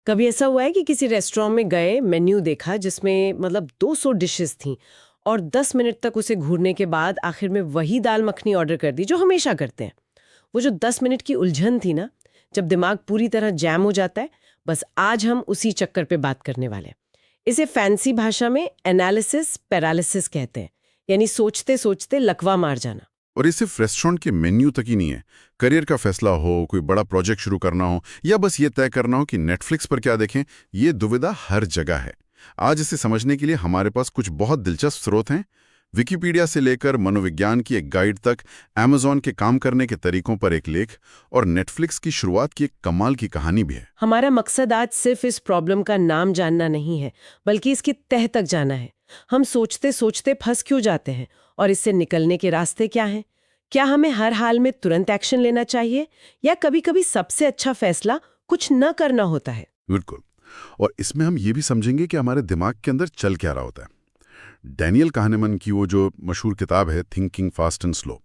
कभी ऐसा हुआ है कि किसी रेस्टोरेंट में गए, मेन्यू देखा जिसमें मतलब 200 डिशेस थीं और 10 मिनट तक उसे घूरने के बाद आखिर में वही दाल मखनी ऑर्डर कर दी जो हमेशा करते हैं। वो जो 10 मिनट की उलझन थी ना, जब दिमाग पूरी तरह जैम हो जाता है, बस आज हम उसी चक्कर पे बात करने वाले हैं। इसे फैंसी भाषा में एनालिसिस पैरालिसिस कहते हैं, यानी सोचते सोचते लकवा मार जाना। और ये सिर्फ रेस्टोरेंट के मेन्यू तक ही नहीं है। करियर का फैसला हो, कोई बड़ा प्रोजेक्ट शुरू करना हो, या बस ये तय करना हो कि नेटफ्लिक्स पर क्या देखें, ये दुविधा हर जगह है। आज इसे समझने के लिए हमारे पास कुछ बहुत दिलचस्प स्रोत हैं। विकिपीडिया से लेकर मनोविज्ञान की एक गाइड तक, अमेज़न के काम करने के तरीकों पर एक लेख, और नेटफ्लिक्स की शुरुआत की एक कमाल की कहानी भी है। हमारा मकसद आज सिर्फ इस प्रॉब्लम का नाम जानना नहीं है, बल्कि इसकी तह तक जाना है। हम सोचते सोचते फंस क्यों जाते हैं और इससे निकलने के रास्ते क्या हैं? क्या हमें हर हाल में तुरंत एक्शन लेना चाहिए या कभी-कभी सबसे अच्छा फैसला कुछ न करना होता है? बिल्कुल। और इसमें हम ये भी समझेंगे कि हमारे दिमाग के अंदर चल क्या रहा होता है। डैनियल kahneman की वो जो मशहूर किताब है थिंकिंग फास्ट एंड स्लो,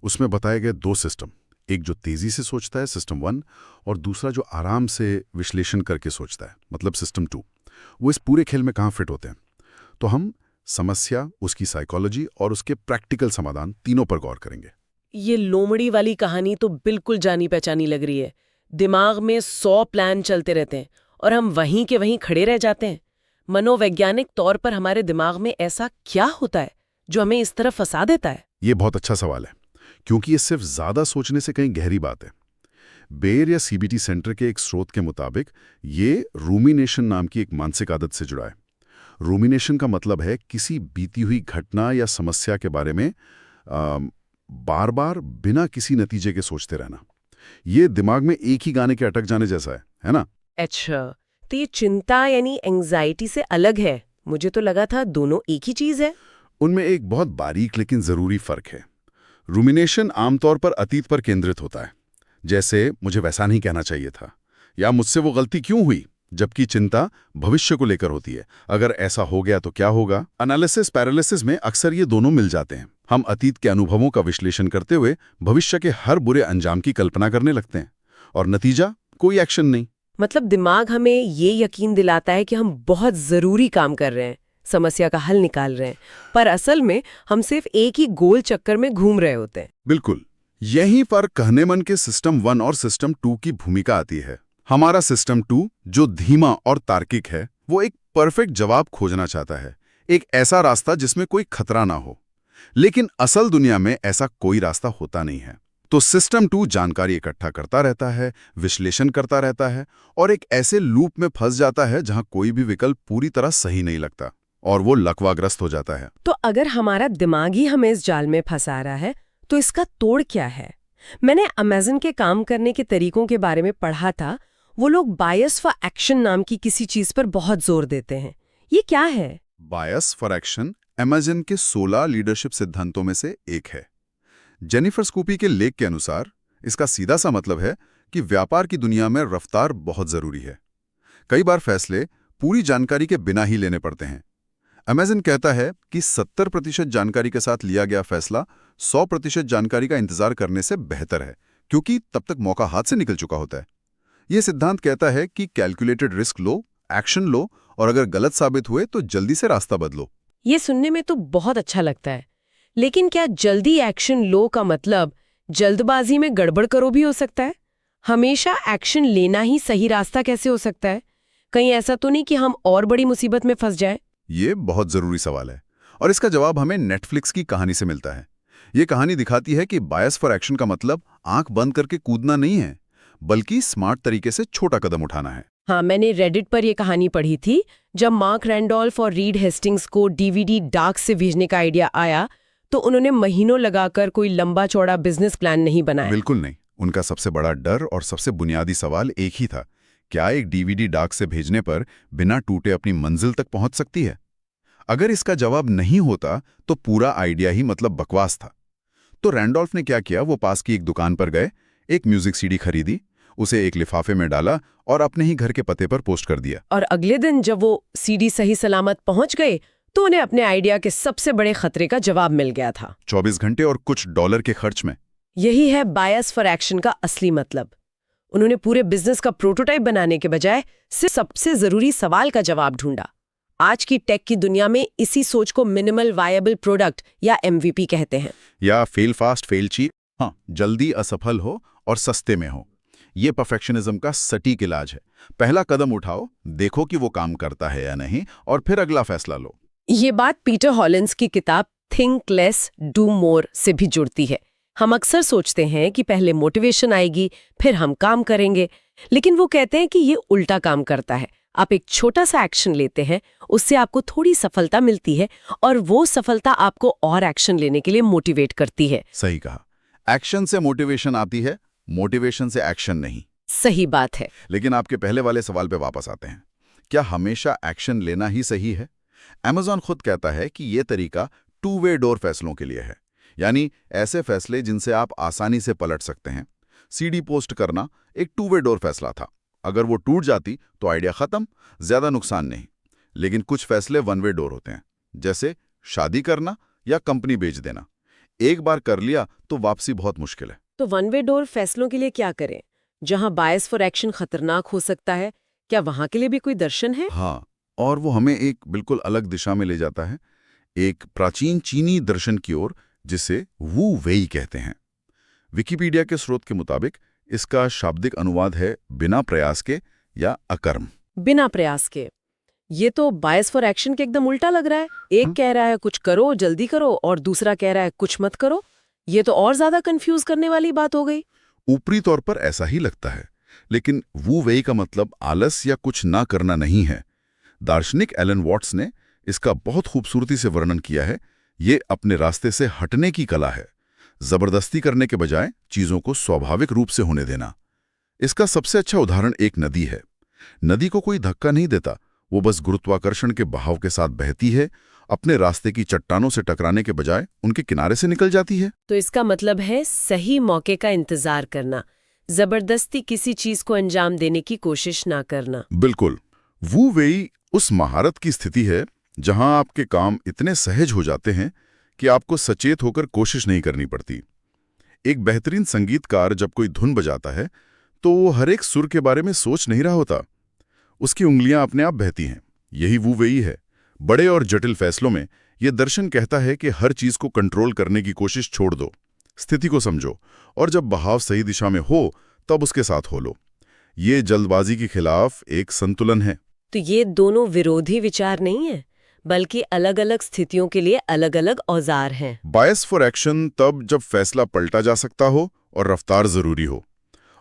उसमें बताए गए दो सिस्टम, एक जो तेजी से सोचता है सिस्टम 1, और दूसरा जो आराम से विश्लेषण करके सोचता है मतलब सिस्टम 2, वो इस पूरे खेल में कहाँ फिट होते हैं। तो हम समस्या, उसकी साइकोलॉजी और उसके प्रैक्टिकल समाधान तीनों पर गौर करेंगे। ये लोमड़ी वाली कहानी तो बिल्कुल जानी पहचानी लग रही है। दिमाग में 100 प्लान चलते रहते हैं और हम वहीं के वहीं खड़े रह जाते हैं। मनोवैज्ञानिक तौर पर हमारे दिमाग में ऐसा क्या होता है जो हमें इस तरह फंसा देता है? ये बहुत अच्छा सवाल है, क्योंकि ये सिर्फ ज़्यादा सोचने से कहीं गहरी बात है। बेयर या सीबीटी सेंटर के एक स्रोत के मुताबिक ये रूमिनेशन नाम की एक मानसिक आदत से जुड़ा है। रूमिनेशन का मतलब है किसी बीती हुई घटना या समस्या के बारे में बार बार बिना किसी नतीजे के सोचते रहना। ये दिमाग में एक ही गाने के अटक जाने जैसा है ना? अच्छा, तो ये चिंता यानी एंजाइटी से अलग है। मुझे तो लगा था दोनों एक ही चीज है। उनमें एक बहुत बारीक लेकिन ज़रूरी फ़र्क है। रूमिनेशन आमतौर पर अतीत पर केंद्रित होता है, जैसे मुझे वैसा नहीं कहना चाहिए था या मुझसे वो गलती क्यों हुई, जबकि चिंता भविष्य को लेकर होती है, अगर ऐसा हो गया तो क्या होगा। एनालिसिस पैरालिसिस में अक्सर ये दोनों मिल जाते हैं। हम अतीत के अनुभवों का विश्लेषण करते हुए भविष्य के हर बुरे अंजाम की कल्पना करने लगते हैं, और नतीजा कोई एक्शन नहीं। मतलब दिमाग हमें ये यकीन दिलाता है कि हम बहुत जरूरी काम कर रहे हैं, समस्या का हल निकाल रहे हैं, पर असल में हम सिर्फ एक ही गोल चक्कर में घूम रहे होते हैं। बिल्कुल, यही फर्क kahneman के सिस्टम 1 और सिस्टम 2 की भूमिका आती है। हमारा सिस्टम 2, जो धीमा और तार्किक है, वो एक परफेक्ट जवाब खोजना चाहता है, एक ऐसा रास्ता जिसमें कोई खतरा ना हो। लेकिन असल दुनिया में ऐसा कोई रास्ता होता नहीं है। तो सिस्टम 2 जानकारी इकट्ठा करता रहता है, विश्लेषण करता रहता है, और एक ऐसे लूप में फंस जाता है जहां कोई भी विकल्प पूरी तरह सही नहीं लगता, और वो लकवाग्रस्त हो जाता है। तो अगर हमारा दिमाग ही हमें इस जाल में फंसा रहा है, तो इसका तोड़ क्या है? मैंने अमेज़न के काम करने के तरीकों के बारे में पढ़ा था। वो लोग बायस फॉर एक्शन नाम की किसी चीज पर बहुत जोर देते हैं। ये क्या है? बायस फॉर एक्शन अमेज़न के 16 लीडरशिप सिद्धांतों में से एक है। जेनिफर स्कूपी के लेख के अनुसार इसका सीधा सा मतलब है कि व्यापार की दुनिया में रफ्तार बहुत जरूरी है। कई बार फैसले पूरी जानकारी के बिना ही लेने पड़ते हैं। अमेज़न कहता है कि 70% जानकारी के साथ लिया गया फैसला 100% जानकारी का इंतजार करने से बेहतर है, क्योंकि तब तक मौका हाथ से निकल चुका होता है। यह सिद्धांत कहता है कि कैलकुलेटेड रिस्क लो, एक्शन लो, और अगर गलत साबित हुए तो जल्दी से रास्ता बदलो। ये सुनने में तो बहुत अच्छा लगता है, लेकिन क्या जल्दी एक्शन लो का मतलब जल्दबाजी में गड़बड़ करो भी हो सकता है? हमेशा एक्शन लेना ही सही रास्ता कैसे हो सकता है? कहीं ऐसा तो नहीं कि हम और बड़ी मुसीबत में फंस जाएं? ये बहुत जरूरी सवाल है, और इसका जवाब हमें नेटफ्लिक्स की कहानी से मिलता है। ये कहानी दिखाती है कि बायस फॉर एक्शन का मतलब आंख बंद करके कूदना नहीं है, बल्कि स्मार्ट तरीके से छोटा कदम उठाना है। हाँ, मैंने रेडिट पर यह कहानी पढ़ी थी। जब मार्क रैंडोल्फ और रीड हेस्टिंग्स को डीवीडी डाक से भेजने का आइडिया आया, तो उन्होंने महीनों लगाकर कोई लंबा चौड़ा बिजनेस प्लान नहीं बनाया। बिल्कुल नहीं। उनका सबसे बड़ा डर और सबसे बुनियादी सवाल एक ही था, क्या एक डीवीडी डाक से भेजने पर बिना टूटे अपनी मंजिल तक पहुंच सकती है? अगर इसका जवाब नहीं होता तो पूरा आइडिया ही मतलब बकवास था। तो रैंडोल्फ ने क्या किया, वो पास की एक दुकान पर गए, एक म्यूजिक सीडी खरीदी, उसे एक लिफाफे में डाला और अपने ही घर के पते पर पोस्ट कर दिया। और अगले दिन जब वो सीडी सही सलामत पहुंच गए, तो उन्हें अपने आइडिया के सबसे बड़े खतरे का जवाब मिल गया था। 24 घंटे और कुछ डॉलर के खर्च में। यही है बायस फॉर एक्शन का असली मतलब। उन्होंने पूरे बिजनेस का प्रोटोटाइप बनाने के बजाय सिर्फ सबसे जरूरी सवाल का जवाब ढूंढा। आज की टेक की दुनिया में इसी सोच को मिनिमल वायबल प्रोडक्ट या MVP कहते हैं। या फेल फास्ट फेल चीप, हाँ, जल्दी असफल हो और सस्ते में हो। ये परफेक्शनिज्म का सटीक इलाज है। पहला कदम उठाओ, देखो कि वो काम करता है या नहीं, और फिर अगला फैसला लो। ये बात पीटर हॉलिंस की किताब थिंक लेस डू मोर से भी जुड़ती है। हम अक्सर सोचते हैं कि पहले मोटिवेशन आएगी, फिर हम काम करेंगे, लेकिन वो कहते हैं कि ये उल्टा काम करता है। आप एक छोटा सा एक्शन लेते हैं, उससे आपको थोड़ी सफलता मिलती है, और वो सफलता आपको और एक्शन लेने के लिए मोटिवेट करती है। सही कहा, एक्शन से मोटिवेशन आती है, मोटिवेशन से एक्शन नहीं। सही बात है। लेकिन आपके पहले वाले सवाल पे वापस आते हैं, क्या हमेशा एक्शन लेना ही सही है? Amazon खुद कहता है कि ये तरीका टू वे डोर फैसलों के लिए है, यानी ऐसे फैसले जिनसे आप आसानी से पलट सकते हैं। CD पोस्ट करना एक टू वे डोर फैसला था। अगर वो टूट जाती तो आइडिया खत्म, ज्यादा नुकसान नहीं। लेकिन कुछ फैसले वन वे डोर होते हैं, जैसे शादी करना या कंपनी बेच देना। एक बार कर लिया तो वापसी बहुत मुश्किल है। तो वन वे डोर फैसलों के लिए क्या करें? जहां बायस फॉर एक्शन खतरनाक हो सकता है, क्या वहां के लिए भी कोई दर्शन है? हाँ, और वो हमें एक बिल्कुल अलग दिशा में ले जाता है, एक प्राचीन चीनी दर्शन की ओर, जिसे वू वेई कहते हैं। विकिपीडिया के स्रोत के मुताबिक इसका शाब्दिक अनुवाद है बिना प्रयास के या अकर्म। बिना प्रयास के। ये तो बायस फॉर एक्शन के एकदम उल्टा लग रहा है। एक कह रहा है कुछ करो, जल्दी करो, और दूसरा कह रहा है कुछ मत करो। ये तो और ज्यादा कंफ्यूज करने वाली बात हो गई। ऊपरी तौर पर ऐसा ही लगता है, लेकिन वू वेई का मतलब आलस या कुछ ना करना नहीं है। दार्शनिक एलन वॉट्स ने इसका बहुत खूबसूरती से वर्णन किया है। ये अपने रास्ते से हटने की कला है, जबरदस्ती करने के बजाय चीजों को स्वाभाविक रूप से होने देना। इसका सबसे अच्छा उदाहरण एक नदी है। नदी को कोई धक्का नहीं देता, वो बस गुरुत्वाकर्षण के बहाव के साथ बहती है, अपने रास्ते की चट्टानों से टकराने के बजाय उनके किनारे से निकल जाती है। तो इसका मतलब है सही मौके का इंतजार करना, जबरदस्ती किसी चीज को अंजाम देने की कोशिश ना करना। बिल्कुल। वू वेई उस महारत की स्थिति है जहां आपके काम इतने सहज हो जाते हैं कि आपको सचेत होकर कोशिश नहीं करनी पड़ती। एक बेहतरीन संगीतकार जब कोई धुन बजाता है तो वो हर एक सुर के बारे में सोच नहीं रहा होता, उसकी उंगलियां अपने आप बहती हैं। यही वू वेई है। बड़े और जटिल फैसलों में यह दर्शन कहता है कि हर चीज को कंट्रोल करने की कोशिश छोड़ दो, स्थिति को समझो, और जब बहाव सही दिशा में हो तब उसके साथ हो लो। ये जल्दबाजी के खिलाफ एक संतुलन है। तो ये दोनों विरोधी विचार नहीं है, बल्कि अलग अलग स्थितियों के लिए अलग अलग औजार हैं। बायस फॉर एक्शन तब जब फैसला पलटा जा सकता हो और रफ्तार जरूरी हो,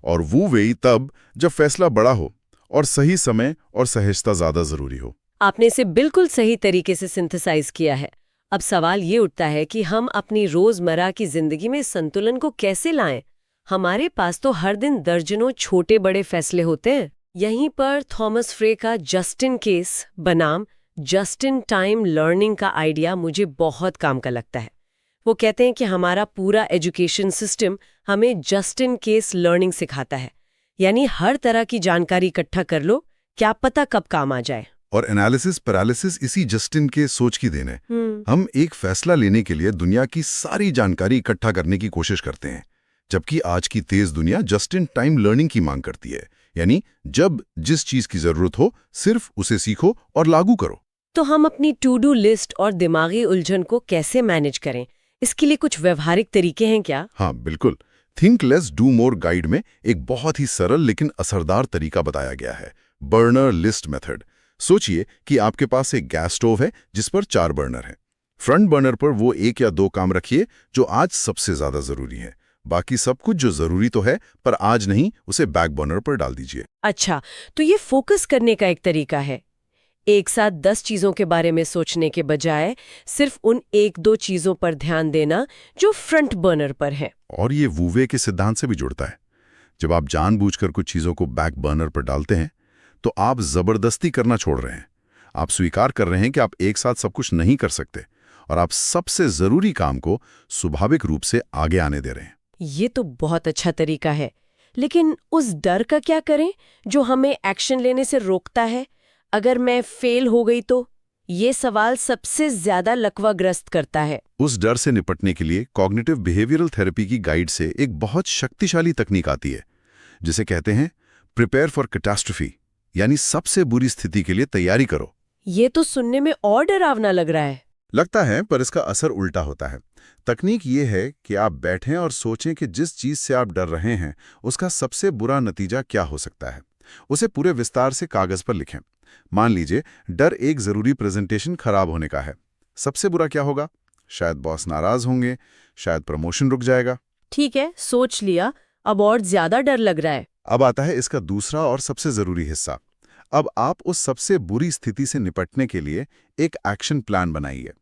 और वू वेई तब जब फैसला बड़ा हो और सही समय और सहजता ज्यादा जरूरी हो। आपने इसे बिल्कुल सही तरीके से सिंथेसाइज किया है। अब सवाल ये उठता है कि हम अपनी रोजमर्रा की जिंदगी में संतुलन को कैसे लाएं? हमारे पास तो हर दिन दर्जनों छोटे बड़े फैसले होते हैं। यहीं पर थॉमस फ्रे का जस्ट इन केस बनाम जस्ट इन टाइम लर्निंग का आइडिया मुझे बहुत काम का लगता है। वो कहते हैं कि हमारा पूरा एजुकेशन सिस्टम हमें जस्ट इन केस लर्निंग सिखाता है, यानी हर तरह की जानकारी इकट्ठा कर लो, क्या पता कब काम आ जाए। और एनालिसिस पैरालिसिस इसी जस्टिन के सोच की देन है। हम एक फैसला लेने के लिए दुनिया की सारी जानकारी इकट्ठा करने की कोशिश करते हैं, जबकि आज की तेज दुनिया जस्ट इन टाइम लर्निंग की मांग करती है, यानी जब जिस चीज की जरूरत हो सिर्फ उसे सीखो और लागू करो। तो हम अपनी टू डू लिस्ट और दिमागी उलझन को कैसे मैनेज करें? इसके लिए कुछ व्यवहारिक तरीके हैं क्या? हाँ बिल्कुल। Think less do more guide में एक बहुत ही सरल लेकिन असरदार तरीका बताया गया है, बर्नर लिस्ट मेथड। सोचिए कि आपके पास एक गैस स्टोव है जिस पर 4 बर्नर हैं। फ्रंट बर्नर पर वो 1 या 2 काम रखिए जो आज सबसे ज्यादा जरूरी है। बाकी सब कुछ जो जरूरी तो है पर आज नहीं, उसे बैक बर्नर पर डाल दीजिए। अच्छा, तो ये फोकस करने का एक तरीका है। एक साथ 10 चीजों के बारे में सोचने के बजाय सिर्फ उन 1-2 चीजों पर ध्यान देना जो फ्रंट बर्नर पर है। और ये वू वेई के सिद्धांत से भी जुड़ता है। जब आप जानबूझकर कुछ चीजों को बैक बर्नर पर डालते हैं तो आप जबरदस्ती करना छोड़ रहे हैं। आप स्वीकार कर रहे हैं कि आप एक साथ सब कुछ नहीं कर सकते, और आप सबसे जरूरी काम को स्वाभाविक रूप से आगे आने दे रहे हैं। ये तो बहुत अच्छा तरीका है, लेकिन उस डर का क्या करें जो हमें एक्शन लेने से रोकता है? अगर मैं फेल हो गई तो? ये सवाल सबसे ज्यादा लकवाग्रस्त करता है। उस डर से निपटने के लिए कॉग्निटिव बिहेवियरल थेरेपी की गाइड से एक बहुत शक्तिशाली तकनीक आती है, जिसे कहते हैं प्रिपेयर फॉर कैटास्ट्रोफी, यानी सबसे बुरी स्थिति के लिए तैयारी करो। ये तो सुनने में और डरावना लग रहा है। लगता है, पर इसका असर उल्टा होता है। तकनीक ये है कि आप बैठें और सोचें कि जिस चीज से आप डर रहे हैं उसका सबसे बुरा नतीजा क्या हो सकता है। उसे पूरे विस्तार से कागज पर लिखें। मान लीजिए डर एक जरूरी प्रेजेंटेशन खराब होने का है। सबसे बुरा क्या होगा? शायद बॉस नाराज होंगे, शायद प्रमोशन रुक जाएगा। ठीक है, सोच लिया। अब और ज्यादा डर लग रहा है। अब आता है इसका दूसरा और सबसे जरूरी हिस्सा। अब आप उस सबसे बुरी स्थिति से निपटने के लिए एक एक्शन प्लान बनाइए।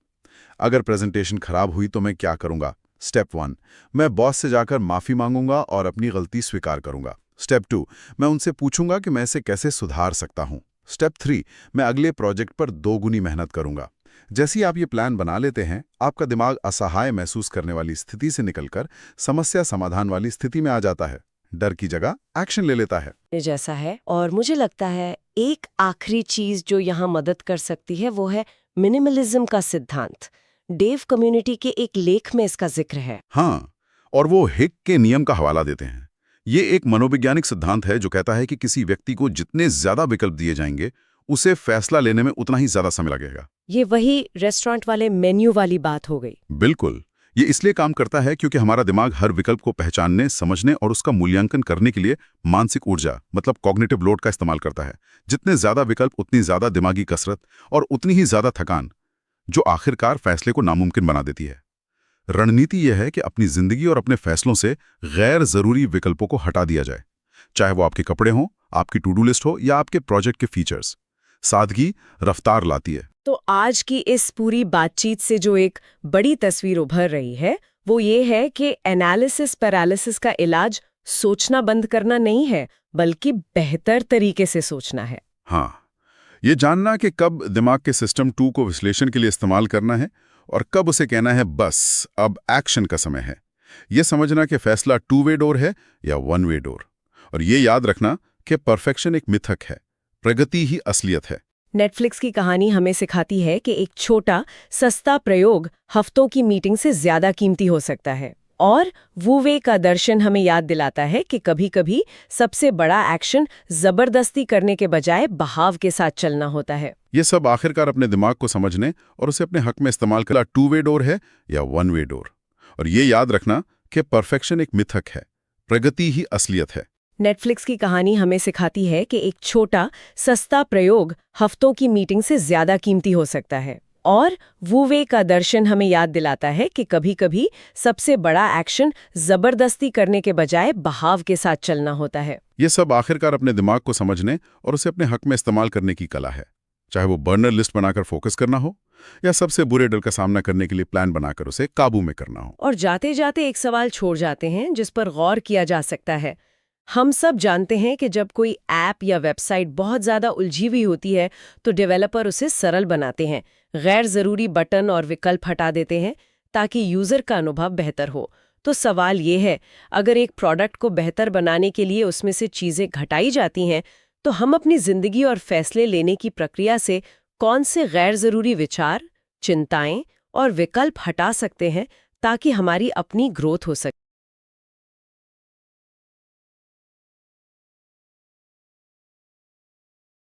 अगर प्रेजेंटेशन खराब हुई तो मैं क्या करूंगा? स्टेप 1, मैं बॉस से जाकर माफी मांगूंगा और अपनी गलती स्वीकार करूंगा। स्टेप 2, मैं उनसे पूछूंगा कि मैं इसे कैसे सुधार सकता हूं। स्टेप 3, मैं अगले प्रोजेक्ट पर 2 गुनी मेहनत करूंगा। जैसे ही आप ये प्लान बना लेते हैं, आपका दिमाग असहाय महसूस करने वाली स्थिति से निकलकर समस्या समाधान वाली स्थिति में आ जाता है। डर की जगह एक्शन ले लेता है। ये जैसा है। और मुझे लगता है एक आखिरी चीज जो यहाँ मदद कर सकती है वो है मिनिमलिज्म का सिद्धांत। डेव कम्युनिटी के एक लेख में इसका जिक्र है। हाँ, और वो हिक के नियम का हवाला देते हैं। ये एक मनोवैज्ञानिक सिद्धांत है जो कहता है कि किसी व्यक्ति को जितने ज्यादा विकल्प दिए जाएंगे, उसे फैसला लेने में उतना ही ज्यादा समय लगेगा। ये वही रेस्टोरेंट वाले मेन्यू वाली बात हो गई। बिल्कुल। ये इसलिए काम करता है क्योंकि हमारा दिमाग हर विकल्प को पहचानने, समझने और उसका मूल्यांकन करने के लिए मानसिक ऊर्जा मतलब कॉग्निटिव लोड का इस्तेमाल करता है। जितने ज्यादा विकल्प, उतनी ज्यादा दिमागी कसरत और उतनी ही ज्यादा थकान, जो आखिरकार फैसले को नामुमकिन बना देती है। रणनीति यह है कि अपनी जिंदगी और अपने फैसलों से गैर जरूरी विकल्पों को हटा दिया जाए, चाहे वो आपके कपड़े हों, आपकी टू डू लिस्ट हो या आपके प्रोजेक्ट के फीचर्स। सादगी रफ्तार लाती है। तो आज की इस पूरी बातचीत से जो एक बड़ी तस्वीर उभर रही है वो ये है कि एनालिसिस पैरालिसिस का इलाज सोचना बंद करना नहीं है, बल्कि बेहतर तरीके से सोचना है। हाँ, ये जानना कि कब दिमाग के सिस्टम 2 को विश्लेषण के लिए इस्तेमाल करना है और कब उसे कहना है बस अब एक्शन का समय है। ये समझना कि फैसला 2 वे डोर है या 1 वे डोर। और ये याद रखना कि परफेक्शन एक मिथक है, प्रगति ही असलियत है। नेटफ्लिक्स की कहानी हमें सिखाती है कि एक छोटा सस्ता प्रयोग हफ्तों की मीटिंग से ज्यादा कीमती हो सकता है। और वू वे का दर्शन हमें याद दिलाता है कि कभी-कभी सबसे बड़ा एक्शन जबरदस्ती करने के बजाय बहाव के साथ चलना होता है। ये सब आखिरकार अपने दिमाग को समझने और उसे अपने हक में इस्तेमाल करना 2 वे डोर है या 1 वे डोर। और ये याद रखना कि परफेक्शन एक मिथक है, प्रगति ही असलियत है। नेटफ्लिक्स की कहानी हमें सिखाती है कि एक छोटा सस्ता प्रयोग हफ्तों की मीटिंग से ज्यादा कीमती हो सकता है। और वू वे का दर्शन हमें याद दिलाता है कि कभी-कभी सबसे बड़ा एक्शन जबरदस्ती करने के बजाय बहाव के साथ चलना होता है। ये सब आखिरकार अपने दिमाग को समझने और उसे अपने हक में इस्तेमाल करने की कला है, चाहे वो बर्नर लिस्ट बनाकर फोकस करना हो या सबसे बुरे डर का सामना करने के लिए प्लान बनाकर उसे काबू में करना हो। और जाते जाते एक सवाल छोड़ जाते हैं जिस पर गौर किया जा सकता है। हम सब जानते हैं कि जब कोई ऐप या वेबसाइट बहुत ज़्यादा उलझी हुई होती है तो डेवलपर उसे सरल बनाते हैं, गैर ज़रूरी बटन और विकल्प हटा देते हैं ताकि यूज़र का अनुभव बेहतर हो। तो सवाल ये है, अगर एक प्रोडक्ट को बेहतर बनाने के लिए उसमें से चीज़ें घटाई जाती हैं, तो हम अपनी ज़िंदगी और फैसले लेने की प्रक्रिया से कौन से गैर ज़रूरी विचार, चिंताएं और विकल्प हटा सकते हैं ताकि हमारी अपनी ग्रोथ हो सके।